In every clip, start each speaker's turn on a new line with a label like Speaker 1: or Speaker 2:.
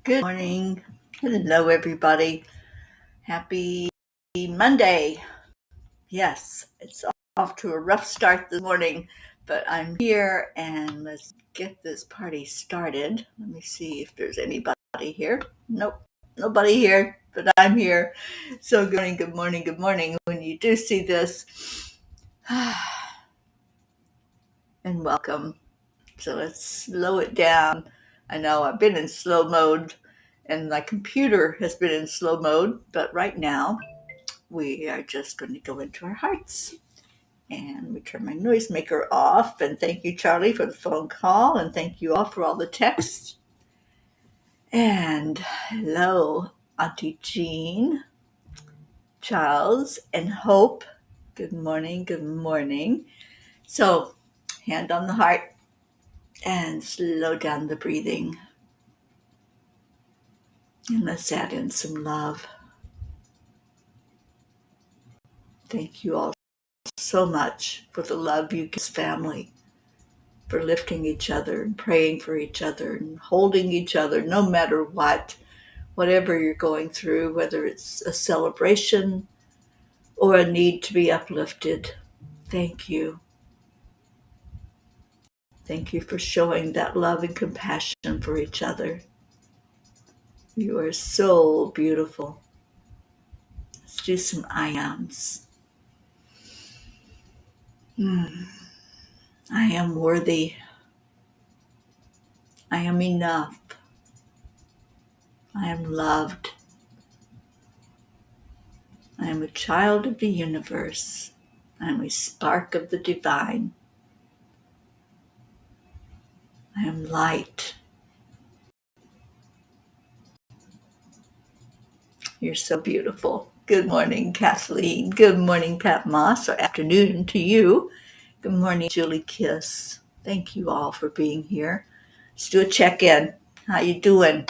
Speaker 1: Good morning. Hello, everybody. Happy Monday. Yes, it's off to a rough start this morning, but I'm here and let's get this party started. Let me see if there's anybody here. Nope, nobody here, but I'm here. So, good morning, good morning, good morning. When you do see this, and welcome. So, let's slow it down. I know I've been in slow mode and my computer has been in slow mode, but right now we are just going to go into our hearts. And we turn my noisemaker off. And thank you, Charlie, for the phone call. And thank you all for all the texts. And hello, Auntie Jean, Charles, and Hope. Good morning, good morning. So, hand on the heart and slow down the breathing. And let's add in some love. Thank you all so much for the love you give family, for lifting each other and praying for each other and holding each other no matter what, whatever you're going through, whether it's a celebration or a need to be uplifted. Thank you. Thank you for showing that love and compassion for each other. You are so beautiful. Let's do some I ams. I am worthy. I am enough. I am loved. I am a child of the universe. I am a spark of the divine. I am light. You're so beautiful. Good morning, Kathleen. Good morning, Pat Moss, or afternoon to you. Good morning, Julie Kiss. Thank you all for being here. Let's do a check-in. How you doing?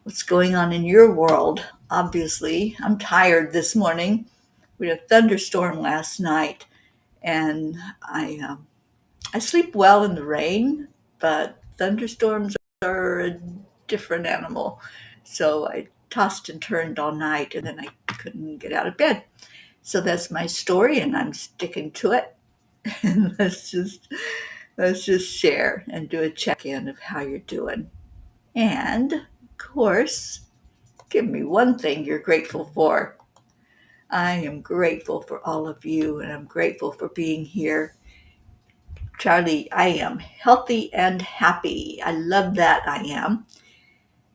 Speaker 1: What's going on in your world? Obviously, I'm tired this morning. We had a thunderstorm last night, and I sleep well in the rain, but thunderstorms are a different animal. So I tossed and turned all night, and then I couldn't get out of bed. So that's my story, and I'm sticking to it. And let's just share and do a check-in of how you're doing. And of course, give me one thing you're grateful for. I am grateful for all of you, and I'm grateful for being here. Charlie, I am healthy and happy. I love that I am.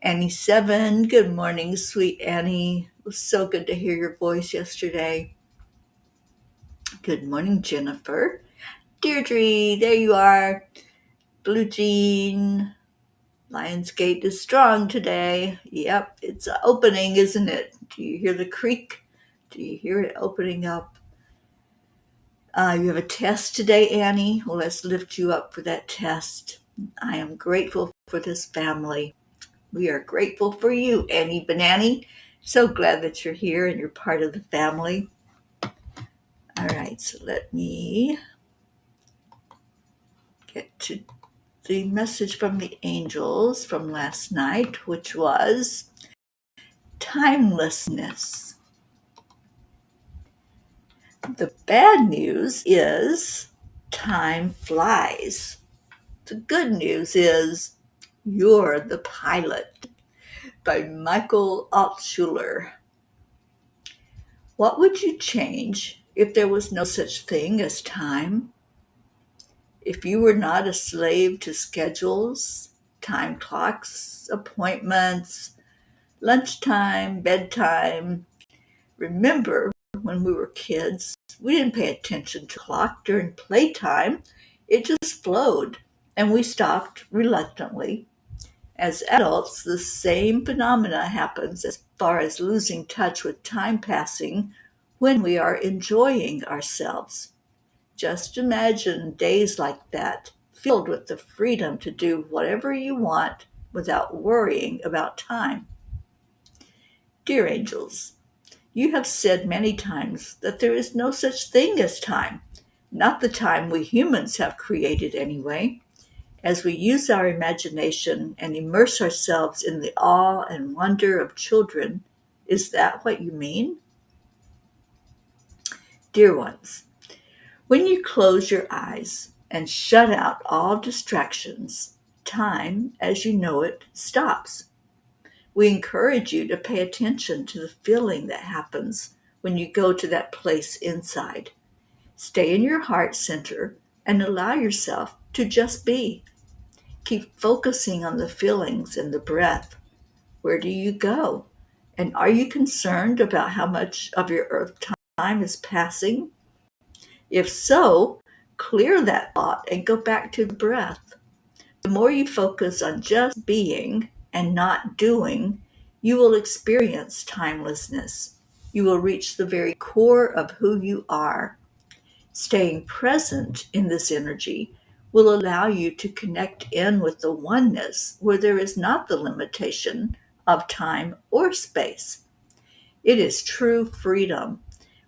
Speaker 1: Annie7, good morning, sweet Annie. It was so good to hear your voice yesterday. Good morning, Jennifer. Deirdre, there you are. Blue Jean. Lionsgate is strong today. Yep, it's opening, isn't it? Do you hear the creak? Do you hear it opening up? You have a test today, Annie. Well, let's lift you up for that test. I am grateful for this family. We are grateful for you, Annie Banani. So glad that you're here and you're part of the family. All right, so let me get to the message from the angels from last night, which was timelessness. The bad news is time flies. The good news is you're the pilot, by Michael Altshuler. What would you change if there was no such thing as time? If you were not a slave to schedules, time clocks, appointments, lunchtime, bedtime. Remember when we were kids, we didn't pay attention to the clock during playtime. It just flowed, and we stopped reluctantly. As adults, the same phenomena happens as far as losing touch with time passing when we are enjoying ourselves. Just imagine days like that, filled with the freedom to do whatever you want without worrying about time. Dear angels, you have said many times that there is no such thing as time, not the time we humans have created anyway. as we use our imagination and immerse ourselves in the awe and wonder of children. Is that what you mean? Dear ones, when you close your eyes and shut out all distractions, time, as you know it, stops. We encourage you to pay attention to the feeling that happens when you go to that place inside. Stay in your heart center and allow yourself to just be. Keep focusing on the feelings and the breath. Where do you go? And are you concerned about how much of your earth time is passing? If so, clear that thought and go back to the breath. The more you focus on just being and not doing, you will experience timelessness. You will reach the very core of who you are. Staying present in this energy will allow you to connect in with the oneness where there is not the limitation of time or space. It is true freedom.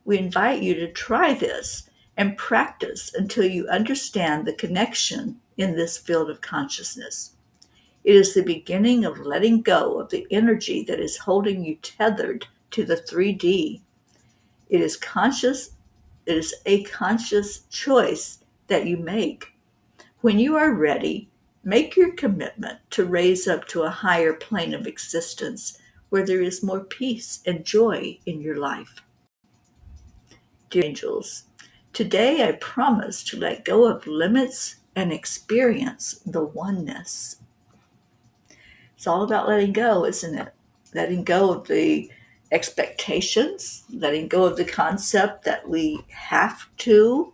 Speaker 1: We invite you to try this and practice until you understand the connection in this field of consciousness. It is the beginning of letting go of the energy that is holding you tethered to the 3D. It is conscious, it is a conscious choice that you make. When you are ready, make your commitment to raise up to a higher plane of existence where there is more peace and joy in your life. Dear angels, today I promise to let go of limits and experience the oneness. It's all about letting go, isn't it? Letting go of the expectations, letting go of the concept that we have to.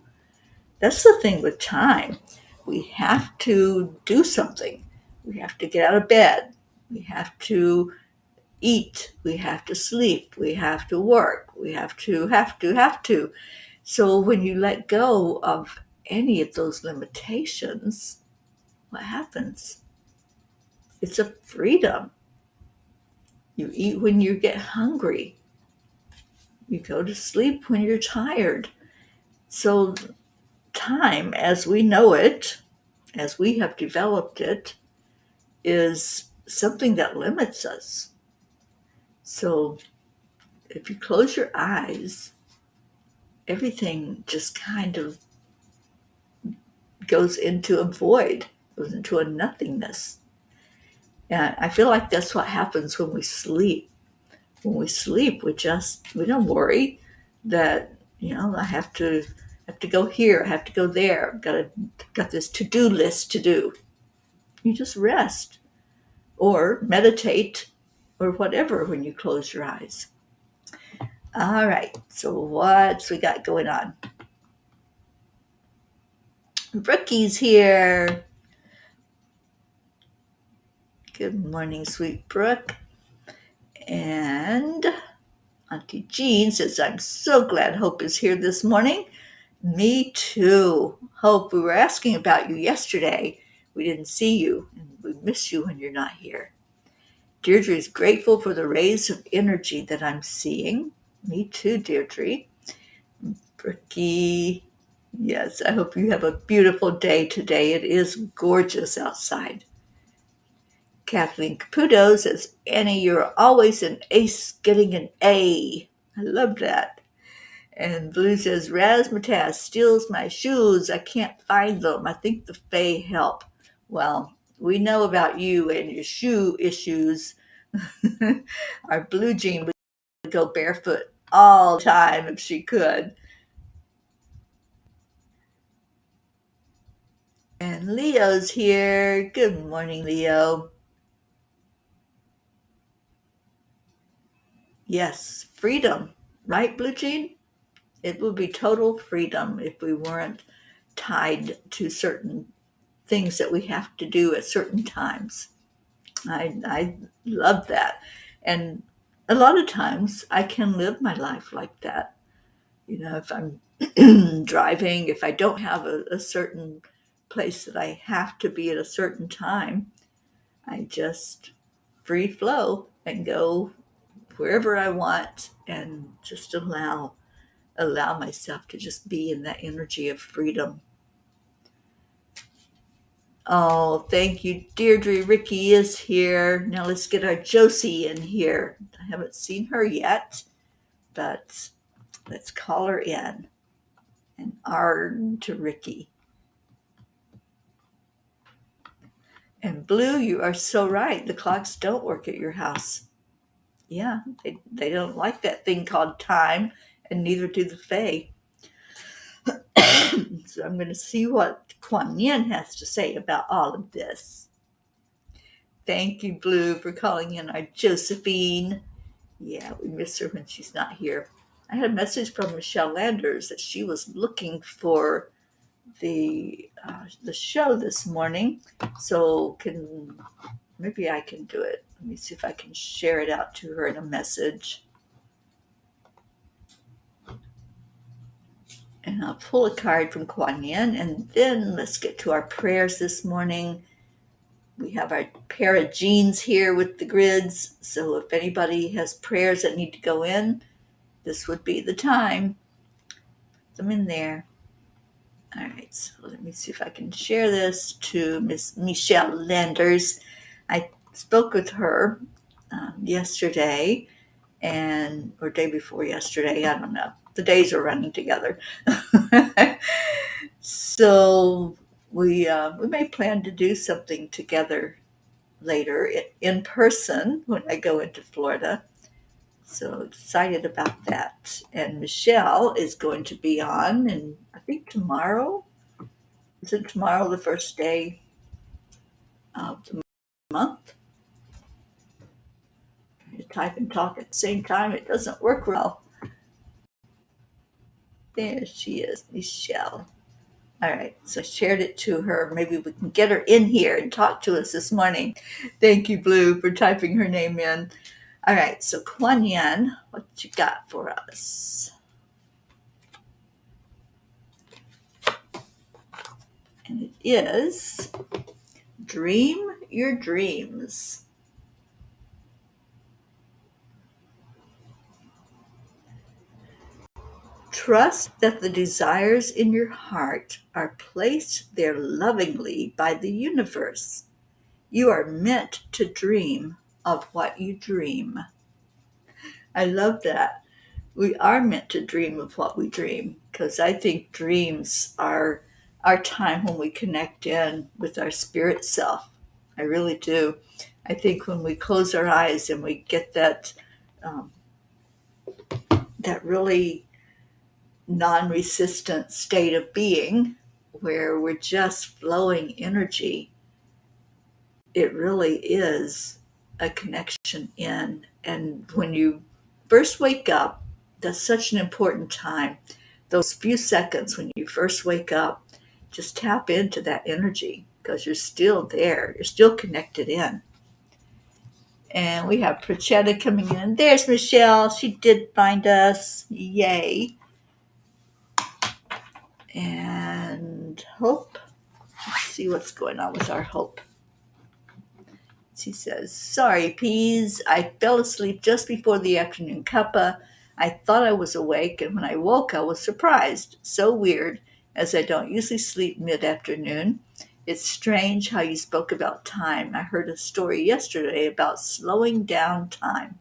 Speaker 1: That's the thing with time. We have to do something. We have to get out of bed. We have to eat. We have to sleep. We have to work. We have to. So when you let go of any of those limitations, what happens? It's a freedom. You eat when you get hungry. You go to sleep when you're tired. So time, as we know it, as we have developed it, is something that limits us. So if you close your eyes, everything just kind of goes into a void, goes into a nothingness. And I feel like that's what happens when we sleep. When we sleep, we don't worry that, I have to go here, I have to go there, got this to-do list to do. You just rest or meditate or whatever when you close your eyes. All right, so what's we got going on? Brookie's here. Good morning, sweet Brooke. And Auntie Jean says, I'm so glad Hope is here this morning. Me too. Hope, we were asking about you yesterday. We didn't see you, and we miss you when you're not here. Deirdre is grateful for the rays of energy that I'm seeing. Me too, Deirdre. Brookie, yes, I hope you have a beautiful day today. It is gorgeous outside. Kathleen Caputo says, Annie, you're always an ace getting an A. I love that. And Blue says, Razzmatazz steals my shoes. I can't find them. I think the Fae help. Well, we know about you and your shoe issues. Our Blue Jean would go barefoot all the time if she could. And Leo's here. Good morning, Leo. Yes, freedom. Right, Blue Jean? It would be total freedom if we weren't tied to certain things that we have to do at certain times. I love that. And a lot of times I can live my life like that. If I'm driving, if I don't have a certain place that I have to be at a certain time, I just free flow and go wherever I want and just allow myself to just be in that energy of freedom. Oh, thank you, Deirdre. Ricky is here. Now let's get our Josie in here. I haven't seen her yet, but let's call her in. And R to Ricky. And Blue, you are so right. The clocks don't work at your house. Yeah, they don't like that thing called time, and neither do the Fae. So I'm going to see what Kuan Yin has to say about all of this. Thank you, Blue, for calling in our Josephine. Yeah, we miss her when she's not here. I had a message from Michelle Landers that she was looking for the show this morning. So maybe I can do it. Let me see if I can share it out to her in a message. And I'll pull a card from Kuan Yin, and then let's get to our prayers this morning. We have our pair of jeans here with the grids, so if anybody has prayers that need to go in, this would be the time. Put them in there. All right, so let me see if I can share this to Miss Michelle Landers. I spoke with her yesterday, or day before yesterday, I don't know. The days are running together. So we may plan to do something together later in person when I go into Florida. So excited about that. And Michelle is going to be on, and I think tomorrow. Is it tomorrow the first day of the month? You type and talk at the same time. It doesn't work well. There she is, Michelle. All right, so I shared it to her. Maybe we can get her in here and talk to us this morning. Thank you, Blue, for typing her name in. All right, so Kuan Yin, what you got for us? And it is dream your dreams. Trust that the desires in your heart are placed there lovingly by the universe. You are meant to dream of what you dream. I love that. We are meant to dream of what we dream because I think dreams are our time when we connect in with our spirit self. I really do. I think when we close our eyes and we get um, that really non-resistant state of being where we're just flowing energy, it really is a connection in. And when you first wake up, that's such an important time. Those few seconds when you first wake up, just tap into that energy because you're still there. You're still connected in. And we have Prachetta coming in. There's Michelle. She did find us. Yay. And Hope. Let's see what's going on with our Hope. She says, sorry, Peas. I fell asleep just before the afternoon cuppa. I thought I was awake, and when I woke, I was surprised. So weird, as I don't usually sleep mid-afternoon. It's strange how you spoke about time. I heard a story yesterday about slowing down time.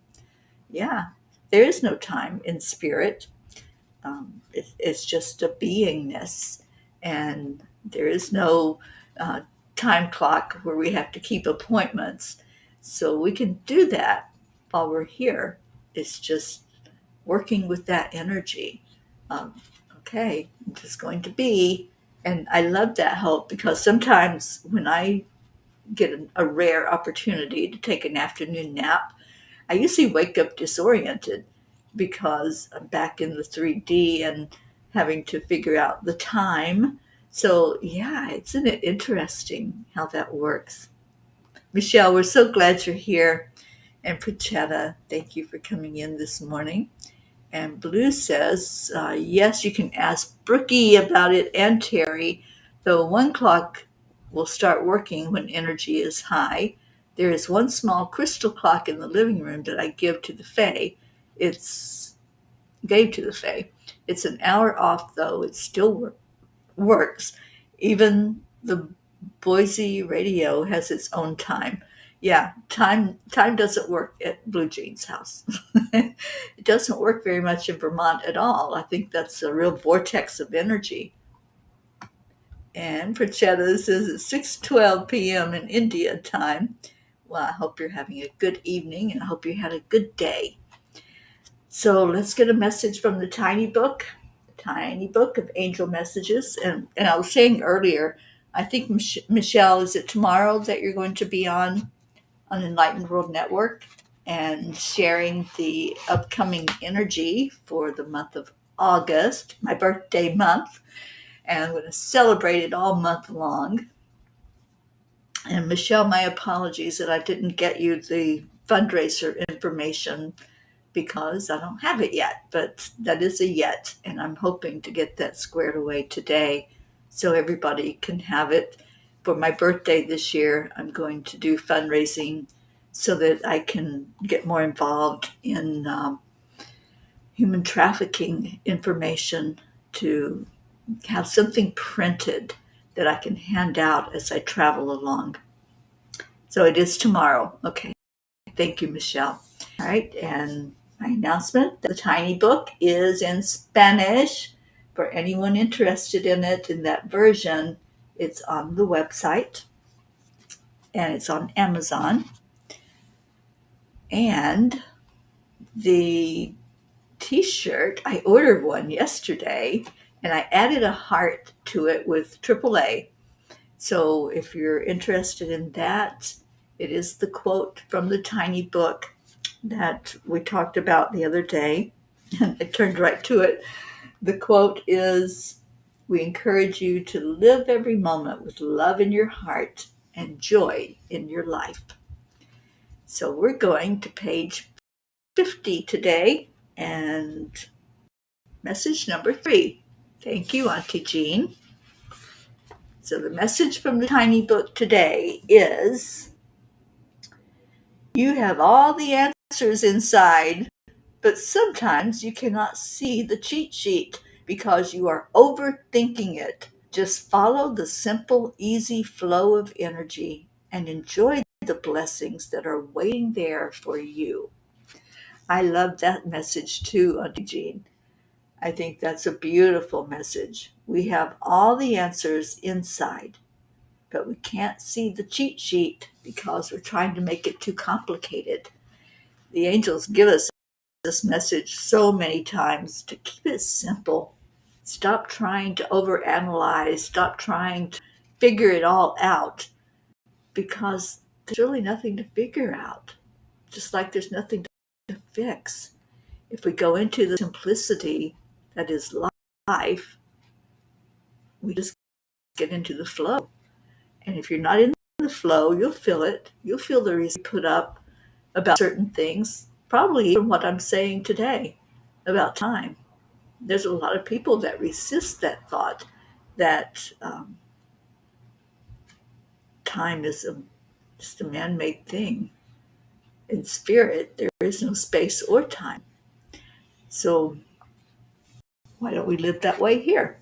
Speaker 1: Yeah, there is no time in spirit. It's just a beingness, and there is no uh, time clock where we have to keep appointments. So we can do that while we're here. It's just working with that energy. Um, okay, I'm just going to be. And I love that Hope because sometimes when I get a rare opportunity to take an afternoon nap, I usually wake up disoriented because I'm back in the 3D and having to figure out the time. So, yeah, isn't it interesting how that works? Michelle, we're so glad you're here. And Prachetta, thank you for coming in this morning. And Blue says, yes, you can ask Brookie about it and Terry, though one clock will start working when energy is high. There is one small crystal clock in the living room that I give to the Fae. It's gave to the Fae. It's an hour off, though. It still works. Even the Boise radio has its own time. Yeah, time doesn't work at Blue Jean's house. It doesn't work very much in Vermont at all. I think that's a real vortex of energy. And Prachetta says it's 6:12 p.m. in India time. Well, I hope you're having a good evening and I hope you had a good day. So let's get a message from the tiny book of angel messages. And I was saying earlier, I think, Michelle, is it tomorrow that you're going to be on Enlightened World Network and sharing the upcoming energy for the month of August, my birthday month, and I'm going to celebrate it all month long. And Michelle, my apologies that I didn't get you the fundraiser information because I don't have it yet, but that is a yet, and I'm hoping to get that squared away today so everybody can have it. For my birthday this year, I'm going to do fundraising so that I can get more involved in human trafficking information to have something printed that I can hand out as I travel along. So it is tomorrow. Okay. Thank you, Michelle. All right. And my announcement, the tiny book is in Spanish for anyone interested in it in that version. It's on the website and it's on Amazon. And the t-shirt, I ordered one yesterday and I added a heart to it with AAA. So if you're interested in that, it is the quote from the tiny book that we talked about the other day. And I turned right to it. The quote is, "We encourage you to live every moment with love in your heart and joy in your life." So we're going to page 50 today and message number 3. Thank you, Auntie Jean. So the message from the tiny book today is, you have all the answers inside, but sometimes you cannot see the cheat sheet because you are overthinking it. Just follow the simple, easy flow of energy and enjoy the blessings that are waiting there for you. I love that message too, Auntie Jean. I think that's a beautiful message. We have all the answers inside, but we can't see the cheat sheet because we're trying to make it too complicated. The angels give us this message so many times to keep it simple. Stop trying to overanalyze, stop trying to figure it all out because there's really nothing to figure out, just like there's nothing to fix. If we go into the simplicity that is life, we just get into the flow. And if you're not in the flow, you'll feel it. You'll feel the reason put up about certain things, probably even what I'm saying today about time. There's a lot of people that resist that thought that time is just a man-made thing. In spirit, there is no space or time. So why don't we live that way here?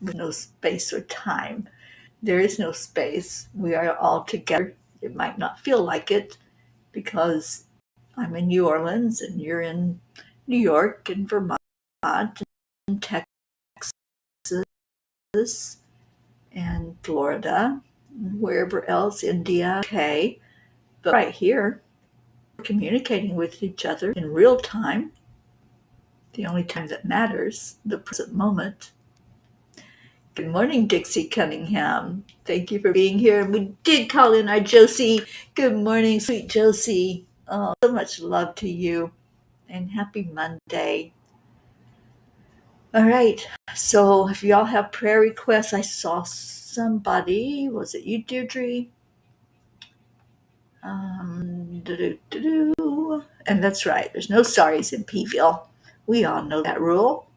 Speaker 1: There's no space or time. There is no space. We are all together. It might not feel like it because I'm in New Orleans and you're in New York and Vermont and Texas and Florida, and wherever else, India, UK. But right here, we're communicating with each other in real time, the only time that matters, the present moment. Good morning, Dixie Cunningham. Thank you for being here. And we did call in our Josie. Good morning, sweet Josie. Oh, so much love to you. And happy Monday. All right. So if y'all have prayer requests, I saw somebody. Was it you, Deirdre? And that's right. There's no sorries in Pville. We all know that rule.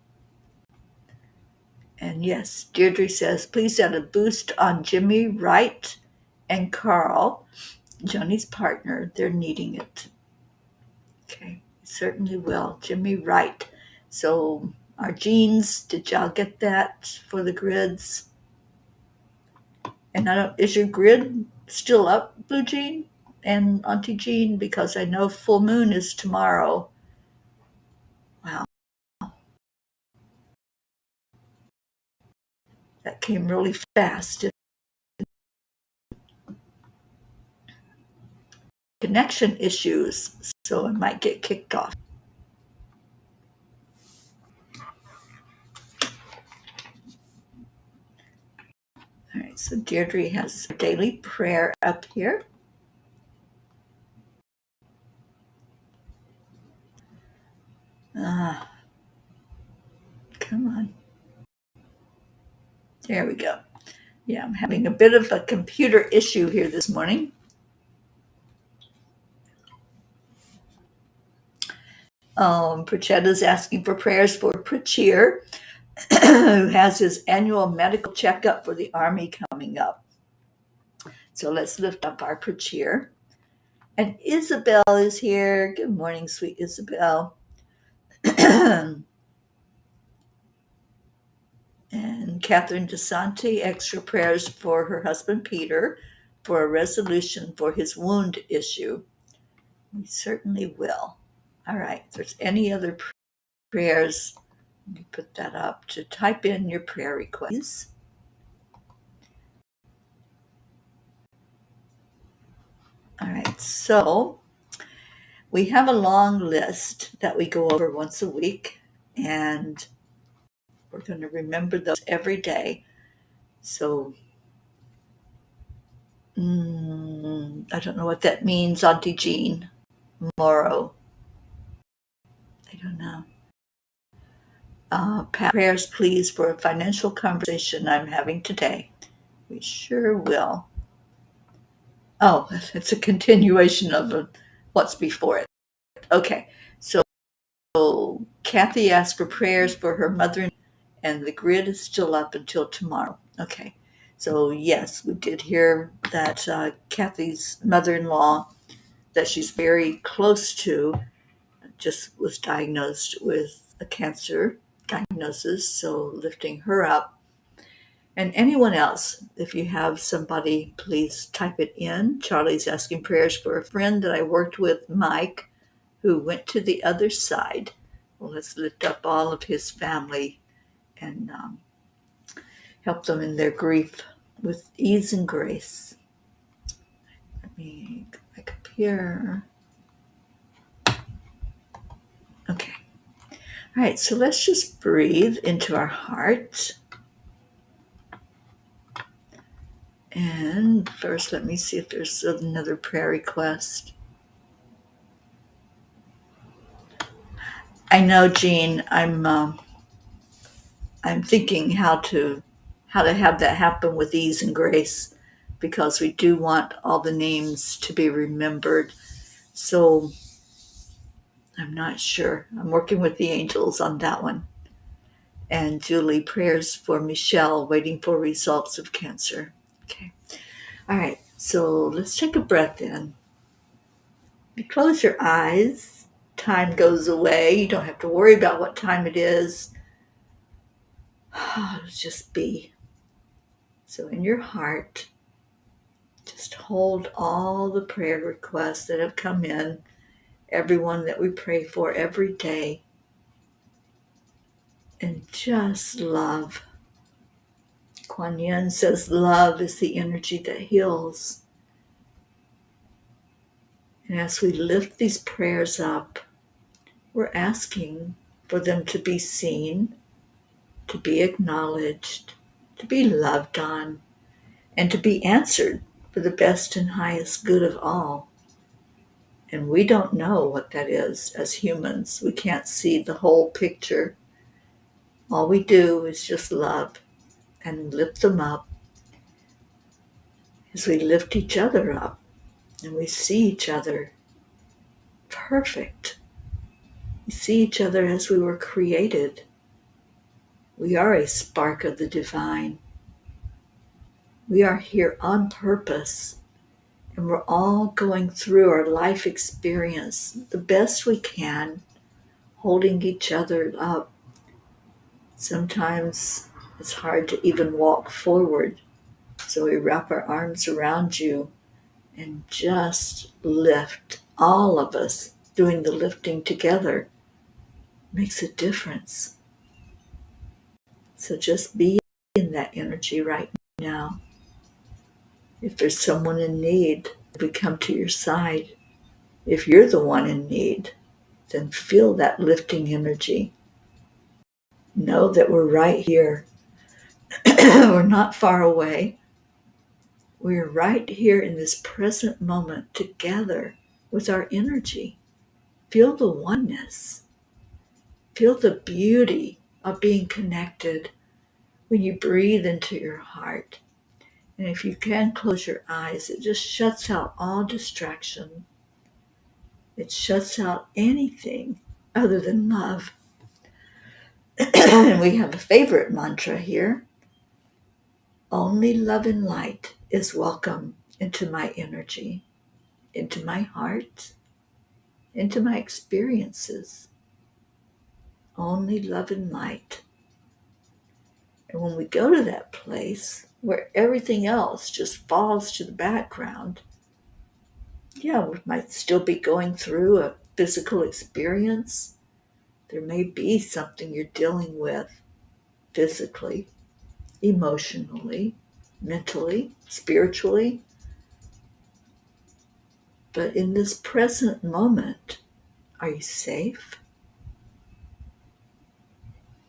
Speaker 1: And yes, Deirdre says, please add a boost on Jimmy Wright and Carl, Joni's partner. They're needing it. Okay, certainly will. Jimmy Wright. So our genes, did y'all get that for the grids? And I don't, is your grid still up, Blue Jean and Auntie Jean? Because I know full moon is tomorrow. Wow, that came really fast. Connection issues, so I might get kicked off. All right, so Deirdre has her daily prayer up here. Come on. There we go. Yeah, I'm having a bit of a computer issue here this morning. Prachetta's asking for prayers for Prachir, who has his annual medical checkup for the Army coming up. So let's lift up our Prachir. And Isabel is here. Good morning, sweet Isabel. And Catherine DeSanti, extra prayers for her husband Peter for a resolution for his wound issue. We certainly will. All right, if there's any other prayers, let me put that up to type in your prayer requests. All right, so we have a long list that we go over once a week, and we're going to remember those every day. So, I don't know what that means, Auntie Jean. Morrow. I don't know. Prayers, please, for a financial conversation I'm having today. We sure will. Oh, it's a continuation of what's before it. Okay, so Kathy asked for prayers for her mother, and the grid is still up until tomorrow. Okay, so yes, we did hear that Kathy's mother-in-law, that she's very close to, just was diagnosed with a cancer diagnosis, so lifting her up. And anyone else, if you have somebody, please type it in. Charlie's asking prayers for a friend that I worked with, Mike, who went to the other side. Well, let's lift up all of his family and help them in their grief with ease and grace. Let me go back up here. Okay. All right, so let's just breathe into our heart. And first, let me see if there's another prayer request. I know, Jean, I'm thinking how to have that happen with ease and grace, because we do want all the names to be remembered. So I'm not sure. I'm working with the angels on that one. And Julie, prayers for Michelle, waiting for results of cancer. Okay. All right. So let's take a breath in. You close your eyes. Time goes away. You don't have to worry about what time it is. Just be. So in your heart, just hold all the prayer requests that have come in, everyone that we pray for every day, and just love. Kuan Yin says love is the energy that heals. And as we lift these prayers up, we're asking for them to be seen, to be acknowledged, to be loved on, and to be answered for the best and highest good of all. And we don't know what that is as humans. We can't see the whole picture. All we do is just love and lift them up as we lift each other up and we see each other perfect. We see each other as we were created. We are a spark of the divine. We are here on purpose, and we're all going through our life experience the best we can, holding each other up. Sometimes it's hard to even walk forward. So we wrap our arms around you and just lift. All of us doing the lifting together makes a difference. So just be in that energy right now. If there's someone in need, we come to your side. If you're the one in need, then feel that lifting energy. Know that we're right here. We're not far away. We're right here in this present moment together with our energy. Feel the oneness. Feel the beauty of being connected when you breathe into your heart. And if you can close your eyes, it just shuts out all distraction. It shuts out anything other than love. And we have a favorite mantra here. Only love and light is welcome into my energy, into my heart, into my experiences. Only love and light. And when we go to that place where everything else just falls to the background, yeah, we might still be going through a physical experience. There may be something you're dealing with physically, emotionally, mentally, spiritually. But in this present moment, are you safe?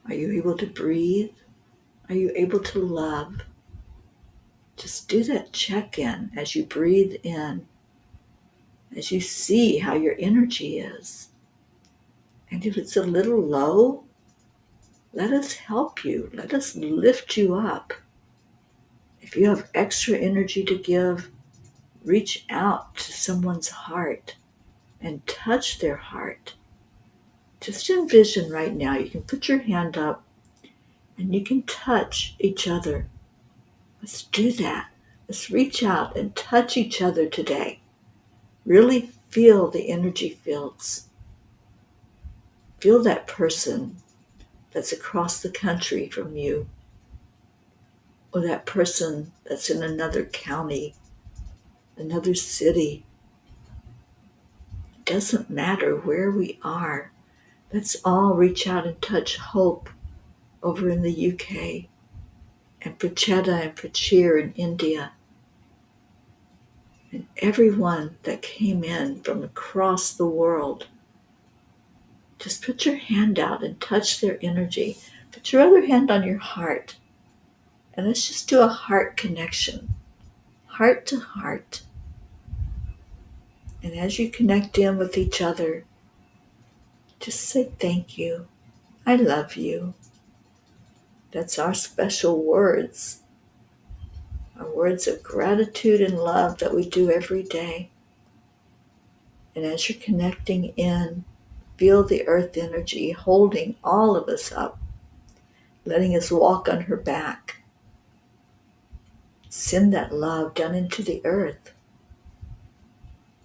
Speaker 1: Are you able to breathe? Are you able to love? Just do that check-in as you breathe in, as you see how your energy is. And if it's a little low, let us help you. Let us lift you up. If you have extra energy to give, reach out to someone's heart and touch their heart. Just envision right now, you can put your hand up and you can touch each other. Let's do that. Let's reach out and touch each other today. Really feel the energy fields. Feel that person that's across the country from you, or that person that's in another county, another city. It doesn't matter where we are. Let's all reach out and touch Hope over in the UK, and Pracheta and Prachir in India, and everyone that came in from across the world. Just put your hand out and touch their energy. Put your other hand on your heart, and let's just do a heart connection, heart to heart. And as you connect in with each other, just say thank you. I love you. That's our special words, our words of gratitude and love that we do every day. And as you're connecting in, feel the earth energy holding all of us up, letting us walk on her back. Send that love down into the earth.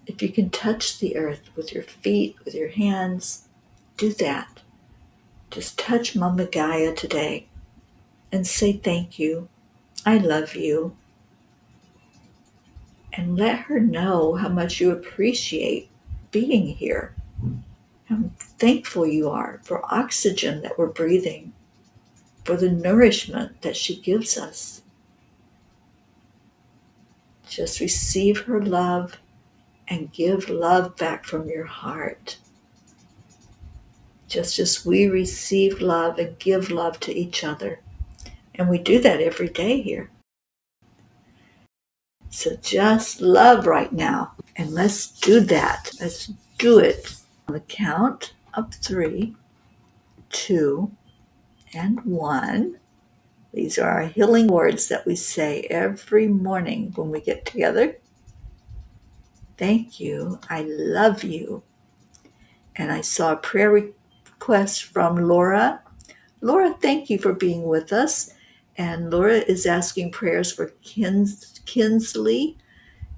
Speaker 1: If you can touch the earth with your feet, with your hands, do that. Just touch Mama Gaia today and say thank you. I love you. And let her know how much you appreciate being here. How thankful you are for oxygen that we're breathing, for the nourishment that she gives us. Just receive her love and give love back from your heart. Just as we receive love and give love to each other. And we do that every day here. So just love right now. And let's do that. Let's do it on the count of 3, 2, and 1. These are our healing words that we say every morning when we get together. Thank you. I love you. And I saw a prayer request from Laura. Laura, thank you for being with us. And Laura is asking prayers for Kinsley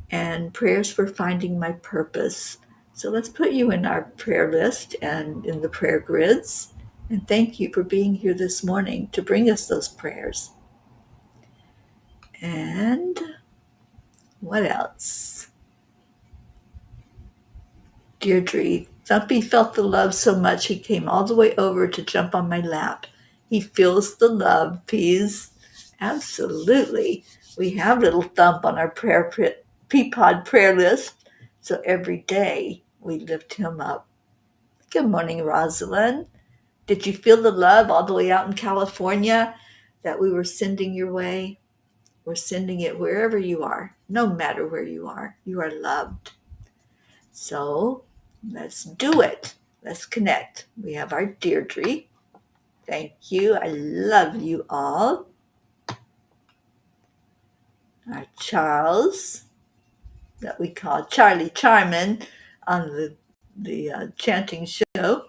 Speaker 1: and prayers for finding my purpose. So let's put you in our prayer list and in the prayer grids. And thank you for being here this morning to bring us those prayers. And what else? Deirdre, Thumpy felt the love so much he came all the way over to jump on my lap. He feels the love, Peas. Absolutely. We have little Thump on our Peapod prayer list, so every day we lift him up. Good morning, Rosalind. Did you feel the love all the way out in California that we were sending your way? We're sending it wherever you are, no matter where you are. You are loved. So let's do it. Let's connect. We have our Deirdre. Thank you. I love you all. Our Charles, that we call Charlie Charmin on the chanting show.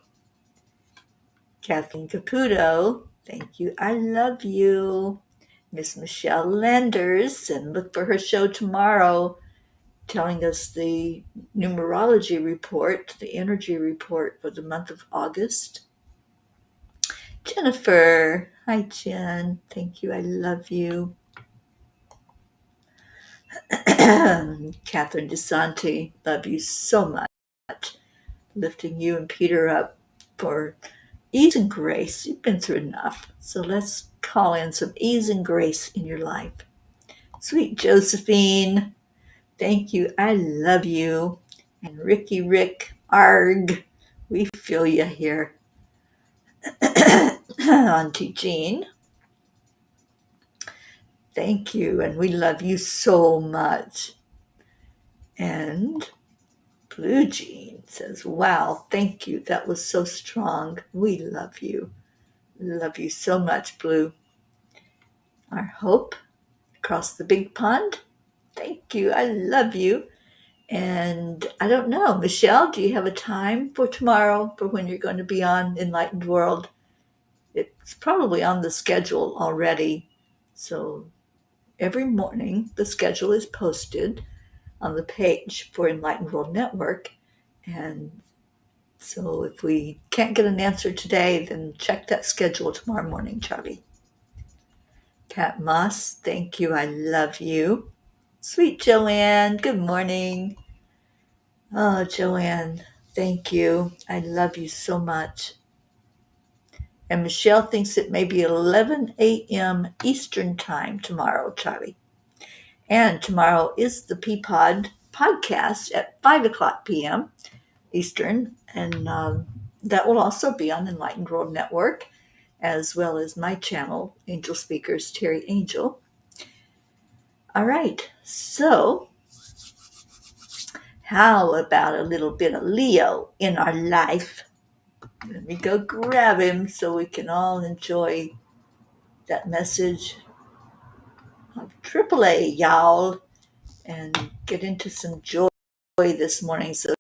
Speaker 1: Kathleen Caputo, thank you. I love you. Miss Michelle Landers, and look for her show tomorrow, telling us the numerology report, the energy report for the month of August. Jennifer, hi Jen, thank you, I love you. Catherine DeSanti, love you so much. Lifting you and Peter up for ease and grace. You've been through enough, so let's call in some ease and grace in your life. Sweet Josephine, thank you, I love you. And Ricky Rick, arg, we feel you here. Auntie Jean, thank you, and we love you so much. And Blue Jean says, wow, thank you, that was so strong. We love you. Love you so much, Blue. Our Hope across the big pond, thank you, I love you. And I don't know, Michelle, do you have a time for tomorrow for when you're going to be on Enlightened World? It's probably on the schedule already. So every morning the schedule is posted on the page for Enlightened World Network. And so if we can't get an answer today, then check that schedule tomorrow morning, Charlie. Kat Moss, thank you. I love you. Sweet Joanne, good morning. Oh, Joanne, thank you. I love you so much. And Michelle thinks it may be 11 a.m. Eastern time tomorrow, Charlie. And tomorrow is the Peapod podcast at 5 o'clock p.m. Eastern. And that will also be on Enlightened World Network, as well as my channel, Angel Speakers, Teri Angel. All right, so how about a little bit of Leo in our life? Let me go grab him so we can all enjoy that message of AAA, y'all, and get into some joy this morning. So,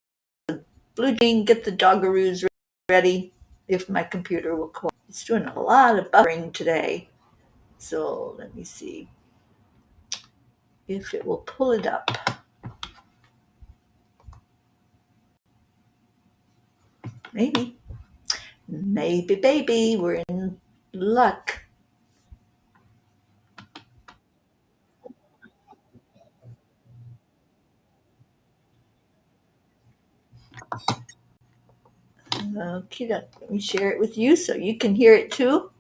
Speaker 1: Blue Jean, get the doggaroos ready if my computer will cooperate. It's doing a lot of buffering today. So, let me see if it will pull it up. Maybe, baby, we're in luck. Okay, let me share it with you so you can hear it too.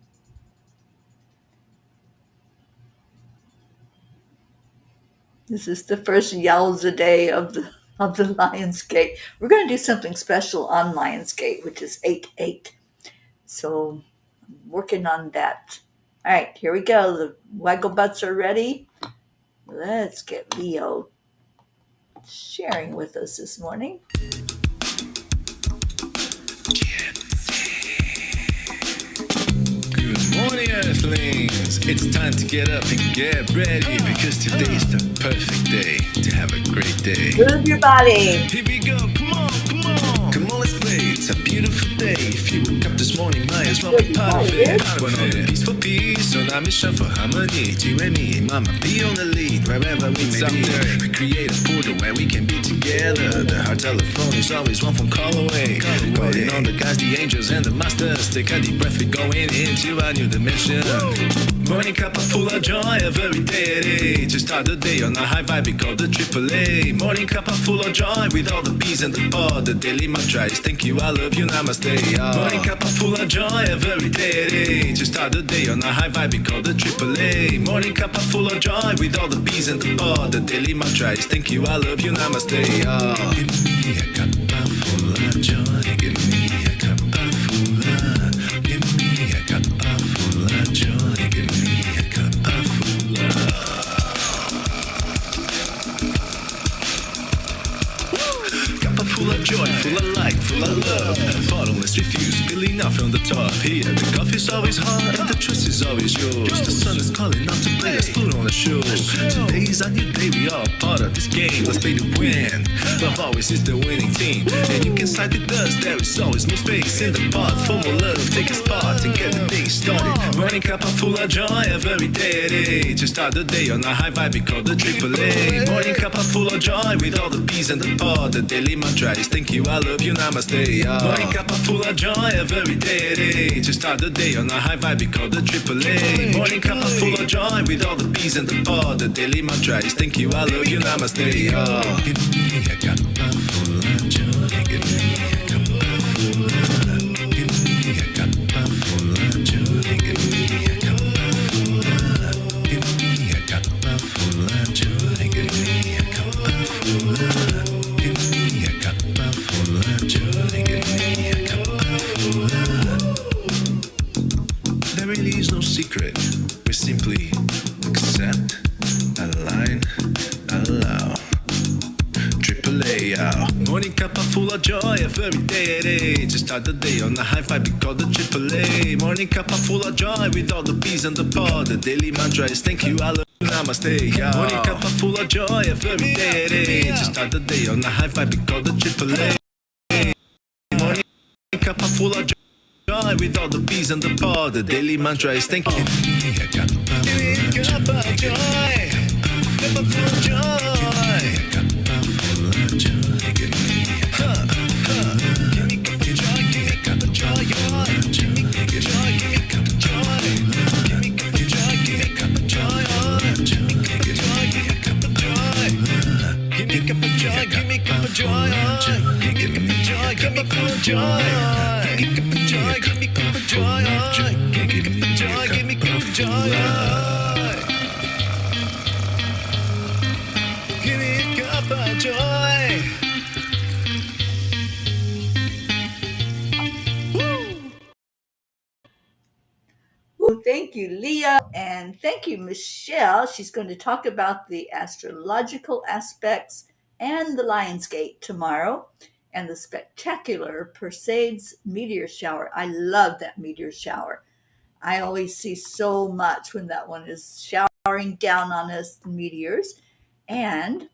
Speaker 1: This is the first Yowza day of the Lionsgate. We're going to do something special on Lionsgate, which is 8/8. So I'm working on that. All right, here we go. The waggle butts are ready. Let's get Leo sharing with us this morning.
Speaker 2: Good morning, Earthlings. It's time to get up and get ready because today is the perfect day to have a great day.
Speaker 1: Move your body.
Speaker 2: Here we go. Come on, come on. Come on, let's play. It's a beautiful day. If you woke up this morning, might as well be part of it. One on the peace for peace, on our mission for harmony. You and me, mama, be on the lead wherever we may be. We create a portal where we can be together. The heart telephone is always one phone call away. Calling on the guys, the angels, and the masters. Take a deep breath, we're going into a new dimension. Morning cup of full of joy every day. To start the day on a high vibe, we call the AAA. Morning cup of full of joy with all the bees and the pod. The daily mantra is thank you, I love you, namaste. Morning cup of full of joy every day. To start the day on a high vibe, we call the AAA. Morning cup of full of joy with all the bees and the pod. The daily mantra is thank you, I love you, namaste. Give me a cup full of joy. Give me a cup full of. Give me a cup full of joy. Give me a cup full of. Cup full of joy, full of light, full of love. Bottomless refuse, spilling out from the top. Here, the coffee's always hot and the trust is always yours. The sun is calling out to play, let's put on a show. Today's a new day, we are part of this game. Let's play to win. Love always is the winning team. And you can side with us, there is always no space in the pot. For more love, take a spot and get the day started. Morning cup full of joy every day. To start the day on a high vibe, we call the AAA. Morning cup full of joy with all the bees and the pod. The daily mantra is thank you, I love you, namaste. Morning cup full of joy every day. To start the day on a high vibe, we call the AAA. Morning cup full of joy with all the bees and the pod. The daily mantra is thank you, I love you, namaste. Give me a cup full of joy. Give me a cup full of. Give me a cup full of joy. Give me a cup full of. Give me a cup full of joy. Give me a cup full of. Give me a cup full of joy. Give me a cup full of. There really is no secret. We simply accept, align, allow. AAA, morning cup full of joy every day. To start the day on a high vibe, we call the AAA. Morning cup full of joy with all the bees and the pod. The daily mantra is thank you, I love you, namaste. Morning cup full of joy every day. To start the day on a high vibe, we call the AAA. Morning cup full of joy with all the bees and the pod. The daily mantra is thank you. Give me a cup of joy. Cup of joy. Give me a cup of joy, give me a cup of joy, give me a cup of joy, give me a cup of joy, give me a cup of joy, give me a cup of joy, give me a cup of joy, give me a cup of joy, give me a cup of joy, give me a cup of joy, give me a cup of joy, give me a cup of joy, give me a cup of joy, give me a cup of joy, give me a cup of joy, give me a cup of joy.
Speaker 1: Well, thank you, Leah, and thank you, Michelle. She's going to talk about the astrological aspects and the Lion's Gate tomorrow and the spectacular Perseids meteor shower. I love that meteor shower. I always see so much when that one is showering down on us, the meteors. And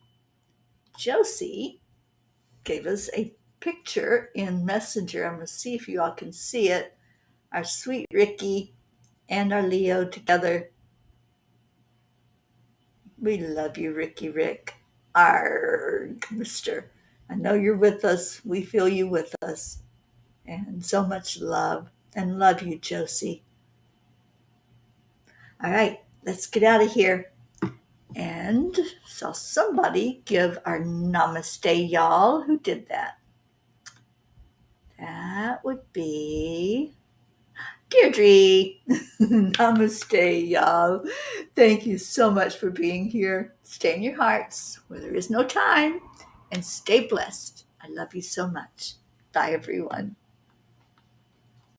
Speaker 1: Josie gave us a picture in Messenger. I'm going to see if you all can see it. Our sweet Ricky and our Leo together. We love you, Ricky Rick. Arg, mister. I know you're with us. We feel you with us. And so much love. And love you, Josie. All right, let's get out of here. And saw somebody give our namaste, y'all. Who did that? That would be Deirdre. Namaste, y'all. Thank you so much for being here. Stay in your hearts where there is no time and stay blessed. I love you so much. Bye, everyone.